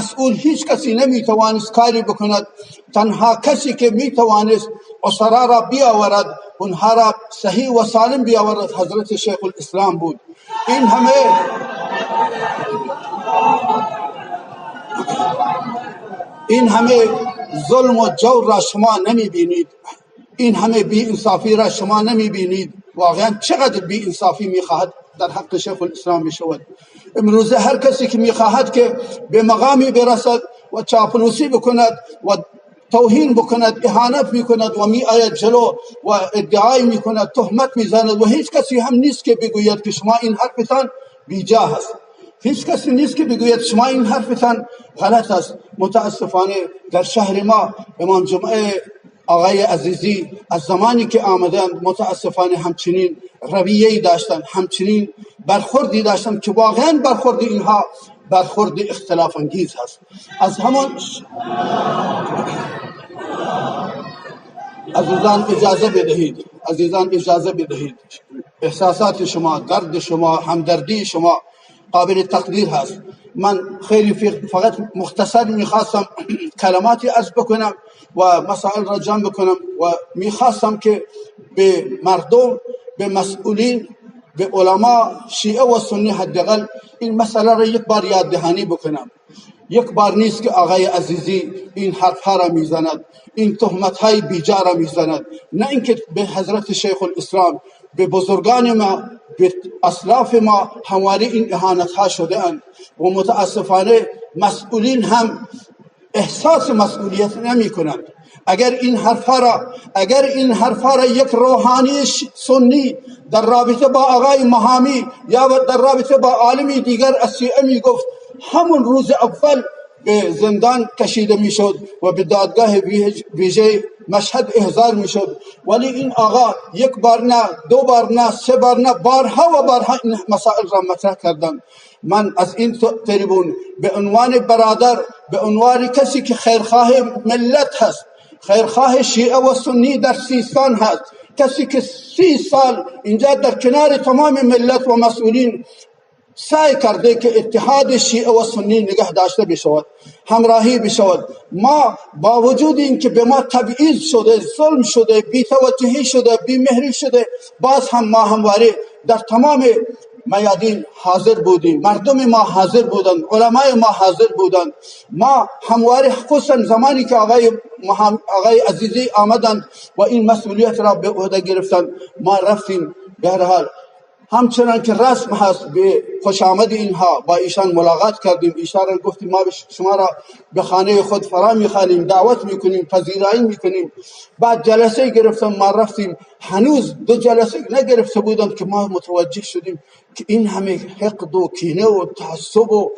مسئول هیچ کسی نمیتوانست کاری بکند. تنها کسی که میتوانست اسرا را بیاورد، اونها را صحیح و سالم بیاورد، حضرت شیخ الاسلام بود. این همه ظلم و جور را شما نمیبینید، این همه بی انصافی را شما نمیبینید. واقعا چقدر بی انصافی میخواهد در حق شیخ الاسلام بشود. امروز هر کسی که میخواهد که به مقامی برسد و چاپلوسی بکند و توهین بکند، اهانت میکند و می آید جلو و ادعای میکند، تهمت میزند و هیچ کسی هم نیست که بگوید که شما این حرفتان بیجا است. هیچ کسی نیست که بگوید شما این حرفتان غلط است. متاسفانه در شهر ما امام جمعه آقای عزیزی از زمانی که آمدند متاسفانه همچنین رویه‌ای داشتند، همچنین برخوردی داشتند که واقعا برخورد اینها برخورد اختلاف انگیز هست. از همان عزیزان اجازه بدهید احساسات شما، درد شما، همدردی شما قابل تقدیر هست. من خیلی فقط مختصر میخواستم کلماتی عرض بکنم و مسائل را جمع بکنم و میخواستم که به مردم، به مسئولین، به علما شیعه و سنی حداقل این مسئله را یک بار یاد دهانی بکنم. یک بار نیست که آقای عزیزی این حرفها را میزند، این تهمت‌های بیجا را میزند. نه اینکه به حضرت شیخ الاسلام، به بزرگان ما، به اسلاف ما همواره این اهانت‌ها شده اند و متاسفانه مسئولین هم احساس مسئولیت نمی کنند. اگر این حرفا را یک روحانی سنی در رابطه با آقای مهامی یا در رابطه با عالمی دیگر از شیعه می گفت، همون روز اول به زندان کشیده می شد و به دادگاه ویژه مشهد احضار می شد. ولی این آقا یک بار نه، دو بار نه، سه بار نه، بارها و بارها این مسائل را مطرح کردند. من از این تریبون به عنوان برادر، به عنوان کسی که خیرخواه ملت هست، خیرخواه شیعه و سنی در سیستان هست، کسی که 30 سال اینجا در کنار تمام ملت و مسئولین سعی کرده که اتحاد شیعه و سنی نگه داشته بشود، همراهی بشود، ما با وجود این که به ما تبعیض شده، ظلم شده، بی توجهی شده، بی مهری شده، باز هم ما همواره در تمام میادین حاضر بودیم. مردم ما حاضر بودند، علمای ما حاضر بودند. ما همواره خصوصا زمانی که آقای عزیزی آمدند و این مسئولیت را به عهده گرفتند، ما رفتیم. به هر حال همچنان که رسم هست به خوش آمد اینها با ایشان ملاقات کردیم، ایشان را گفتیم ما شما را به خانه خود فرا میخوانیم، دعوت میکنیم، پذیرایی میکنیم. بعد جلسه گرفتم، ما رفتیم، هنوز 2 جلسه نگرفته بودند که ما متوجه شدیم که این همه حقد و کینه و تعصب و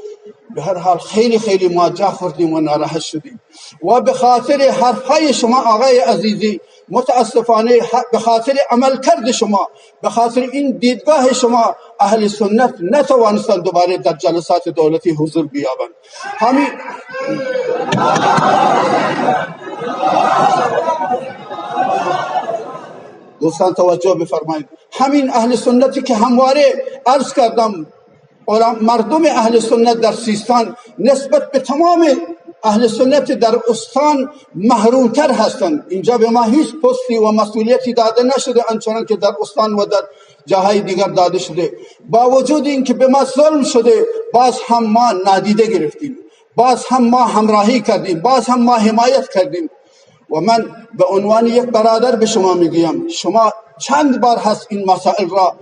به هر حال خیلی خیلی ما جا خوردیم و ناراحت شدیم. و به خاطر حرفهای شما آقای عزیزی، متاسفانه به خاطر عمل کرد شما، به خاطر این دیدگاه شما، اهل سنت نتوانستند دوباره در جلسات دولتی حضور بیابند. همین دوستان توجه بفرمایید، همین اهل سنتی که همواره عرض کردم مردم اهل سنت در سیستان نسبت به تمام اهل سنت در استان محرومتر هستند. اینجا به ما هیچ پستی و مسئولیتی داده نشده آنچنان که در استان و در جاهای دیگر داده شده. با وجود این که به ما ظلم شده، باز هم ما نادیده گرفتیم، باز هم ما همراهی کردیم، باز هم ما حمایت کردیم. و من به عنوان یک برادر به شما میگویم، شما چند بار هست این مسائل را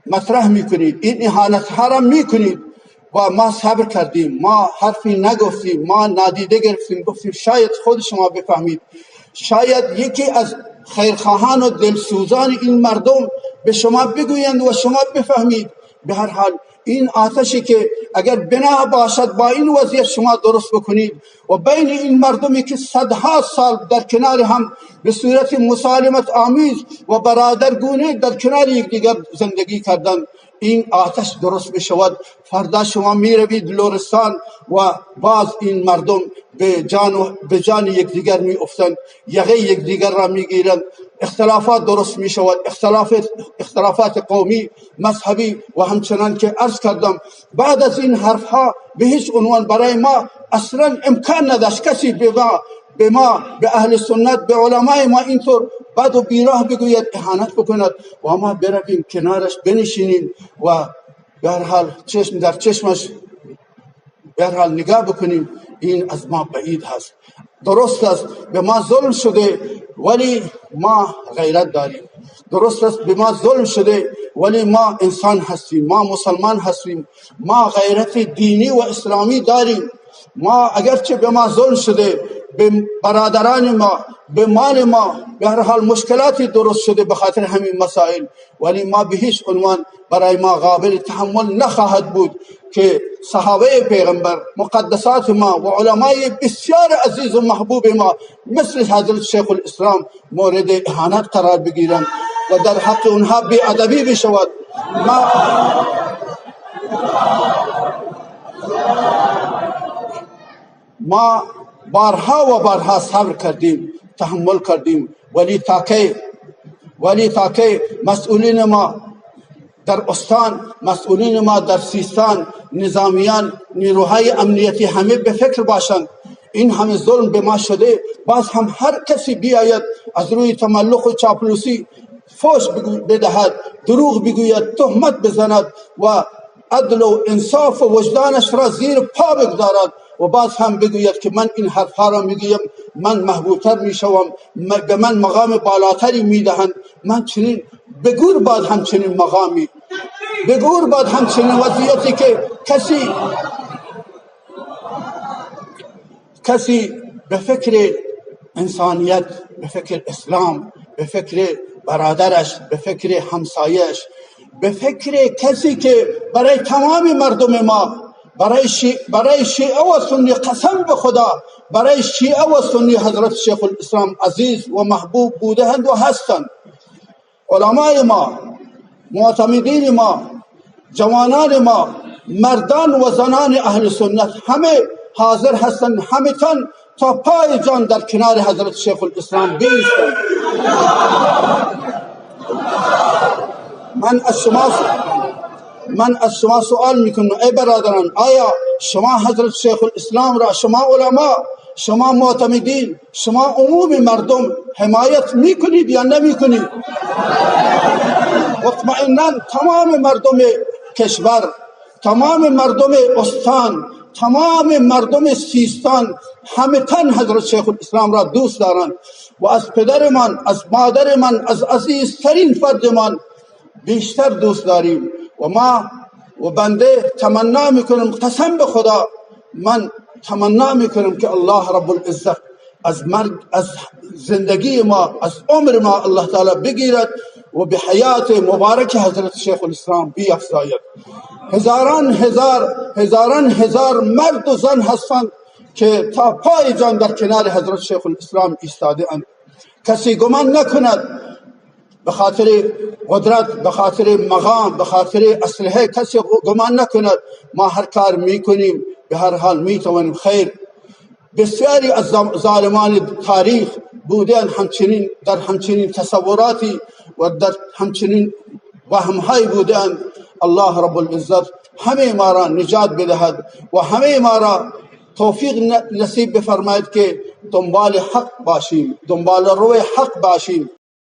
مطرح میکنید، این اهانت ها را میکنید و ما صبر کردیم، ما حرفی نگفتیم، ما نادیده گرفتیم، گفتیم شاید خود شما بفهمید، شاید یکی از خیرخواهان و دلسوزان این مردم به شما بگویند و شما بفهمید. به هر حال این آتشی که اگر بنا باشد با این وضعیت شما درست بکنید و بین این مردمی که صدها سال در کنار هم به صورت مسالمت آمیز و برادرگونه در کنار یکدیگر زندگی کردن، این آتش درست بشود، فردا شما می روید لرستان و باز این مردم به جان یکدیگر می افتند، یقه یکدیگر را می گیرند، اختلافات درست می شود، اختلافات قومی، مذهبی. و همچنان که عرض کردم بعد از این حرفها به هیچ عنوان برای ما اصلا امکان نداشت کسی به ما به اهل سنت به علمای ما اینطور بد و بیراه بگوید، اهانت بکند و ما برویم کنارش بنشینیم و به هر حال چشم در چشمش به هر حال نگاه بکنیم. این از ما بعید هست. درست است به ما ظلم شده ولی ما غیرت داریم. درست است به ما ظلم شده ولی ما انسان هستیم، ما مسلمان هستیم، ما غیرت دینی و اسلامی داریم. ما اگرچه به ما ظلم شده، به برادران ما، به مال ما به هر حال مشکلاتی درست شده به خاطر همین مسائل، ولی ما به هیچ عنوان برای ما قابل تحمل نخواهد بود که صحابه پیغمبر، مقدسات ما و علمای بسیار عزیز و محبوب ما مثل حضرت شیخ الاسلام مورد اهانت قرار بگیرند و در حق اونها بی‌ادبی بشود. ما بارها و بارها صبر کردیم، تحمل کردیم، ولی تا که مسئولین ما در استان، مسئولین ما در سیستان، نظامیان، نیروهای امنیتی همه به فکر باشند این همه ظلم به ما شده، باز هم هر کسی بیاید از روی تملق و چاپلوسی فوش بدهد، دروغ بگوید، تهمت بزند و عدل و انصاف و وجدانش را زیر پا بگذارد و باز هم بگوید که من این حرفها را میگویم، من محبوبتر میشوم، به من مقام بالاتری میدهند. من چنین بگور بعد همچنین مقامی، بگور بعد همچنین وضعیتی که کسی به فکر انسانیت، به فکر اسلام، به فکر برادرش، به فکر همسایش، به فکر کسی که برای تمام مردم ما، برای شیعه و سنی، قسم به خدا برای شیعه و سنی حضرت شیخ الاسلام عزیز و محبوب بودند و هستند. علمای ما، معتمدین ما، جوانان ما، مردان و زنان اهل سنت همه حاضر هستند، همه تن تا پای جان در کنار حضرت شیخ الاسلام بایستند. من از شما سوال میکنم ای برادران، آیا شما حضرت شیخ الاسلام را، شما علما، شما معتمدین، شما عموم مردم حمایت میکنید یا نمیکنید؟ مطمئنا تمام مردم کشور، تمام مردم استان، تمام مردم سیستان همه تن حضرت شیخ الاسلام را دوست دارند و از پدرمان، از مادرمان، از عزیزترین فردمان بیشتر دوست داریم و بنده تمنا میکنم، قسم به خدا من تمنا میکنم که الله رب العزت از زندگی ما، از عمر ما الله تعالی بگیرد و به حیات مبارک حضرت شیخ الاسلام بیفزاید. هزاران هزار مرد و زن هستند که تا پای جان در کنار حضرت شیخ الاسلام ایستاده اند. کسی گمان نکند به خاطر قدرت، به خاطر مقام، به خاطر اسلحه کسی گمان نکند ما هر کار میکنیم، به هر حال میتوانیم. خیر، بسیاری از ظالمان تاریخ بودند همچنین در همچنین تصوراتی و در همچنین وهمهای بودند. الله رب العزت همه ما را نجات بدهد و همه ما را توفیق نصیب بفرماید که دنبال حق باشیم، دنبال روی حق باشیم